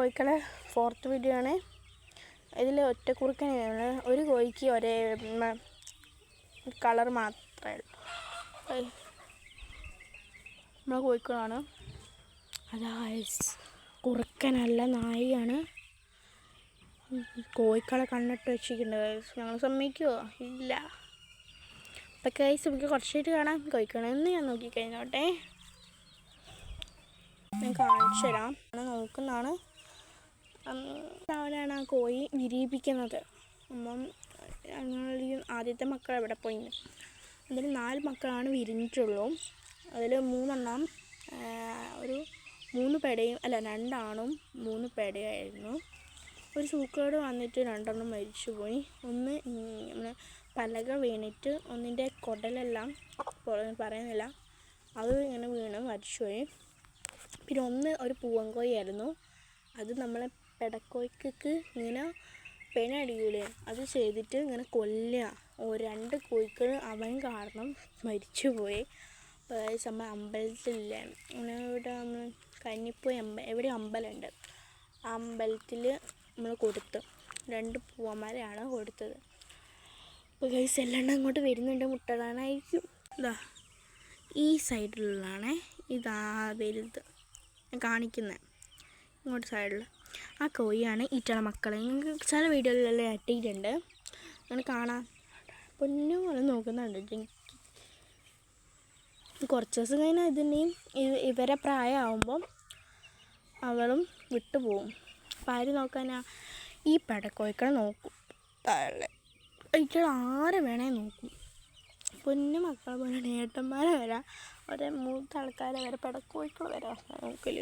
കോഴിക്കളെ fourth video ആണ്. ഇതിൽ ഒറ്റക്കുറുക്കനെയാണ്. ഒരു കോഴിക്ക് ഒരേ കളർ മാത്രമേ ഉള്ളൂ. നമ്മളെ കോഴിക്കളാണ്. അതാ കുറുക്കനല്ല, നായിയാണ്. കോഴിക്കളെ കണ്ണിട്ട് വെച്ചിട്ടുണ്ട്. ഞങ്ങൾ സമ്മതിക്കുമോ? ഇല്ല. അപ്പം ഗൈസ് നമുക്ക് കുറച്ചായിട്ട് കാണാം. കോഴിക്കളെന്ന് ഞാൻ നോക്കിക്കഴിഞ്ഞോട്ടെ, ഞാൻ കാണിച്ചു തരാം. നോക്കുന്നതാണ്. അവരാണ് ആ കോഴി വിരിയിപ്പിക്കുന്നത്. അപ്പം ഞങ്ങൾ ആദ്യത്തെ മക്കൾ എവിടെ പോയി? അതിൽ 4 മക്കളാണ് വിരിഞ്ഞിട്ടുള്ളൂ. അതിൽ 3 എണ്ണം ഒരു 3 പെടയും, അല്ല 2 ആണും 3 പെടയായിരുന്നു. ഒരു സൂക്കേട് വന്നിട്ട് 2 എണ്ണം മരിച്ചുപോയി. ഒന്ന് നമ്മൾ പലക വീണിട്ട് ഒന്നിൻ്റെ കുടലെല്ലാം പറയുന്നില്ല, അത് ഇങ്ങനെ വീണ് മരിച്ചുപോയി. പിന്നെ ഒന്ന് ഒരു പൂവൻകോഴിയായിരുന്നു. അത് നമ്മളെ പെടക്കോഴിക്ക് ഇങ്ങനെ പെണടിക്കൂലേ, അത് ചെയ്തിട്ട് ഇങ്ങനെ കൊല്ലുക. 2 കോഴികൾ അവൻ കാരണം മരിച്ചുപോയി. നമ്മൾ അമ്പലത്തിലില്ലേ, ഇവിടെ നമ്മൾ കന്നിപ്പോയി എവിടെ അമ്പലമുണ്ട്, ആ അമ്പലത്തിൽ നമ്മൾ കൊടുത്തു. 2 പൂവന്മാരെയാണ് കൊടുത്തത്. അപ്പോൾ ഗൈസ് എല്ലാം അങ്ങോട്ട് വരുന്നുണ്ട് മുട്ടടാനായിരിക്കും. ഇതാ ഈ സൈഡിലുള്ളതാണേ, ഇതാ വലുത് കാണിക്കുന്നത്. ഇങ്ങോട്ട് സൈഡിൽ ആ കോഴിയാണ് ഈറ്റള മക്കളെ. നിങ്ങൾക്ക് ചില വീഡിയോയിലെല്ലാം ഇട്ടിട്ടുണ്ട്, അങ്ങനെ കാണാം. പൊന്നു പോലെ നോക്കുന്നുണ്ട്. കുറച്ച് ദിവസം കഴിഞ്ഞാൽ ഇതിൻ്റെയും ഇവരെ പ്രായമാകുമ്പം അവളും വിട്ടുപോകും. അപ്പം ആര് നോക്കാനാ? ഈ പെടക്കോഴിക്കളെ നോക്കും. ഈറ്റൾ ആരെ വേണേ നോക്കും. പൊന്നു മക്കളെ പോലെ ഏട്ടന്മാരെ വരാം, ഒരേ മൂത്ത ആൾക്കാരെ വരെ പെടക്കോഴിക്കൾ വരാം നോക്കൽ.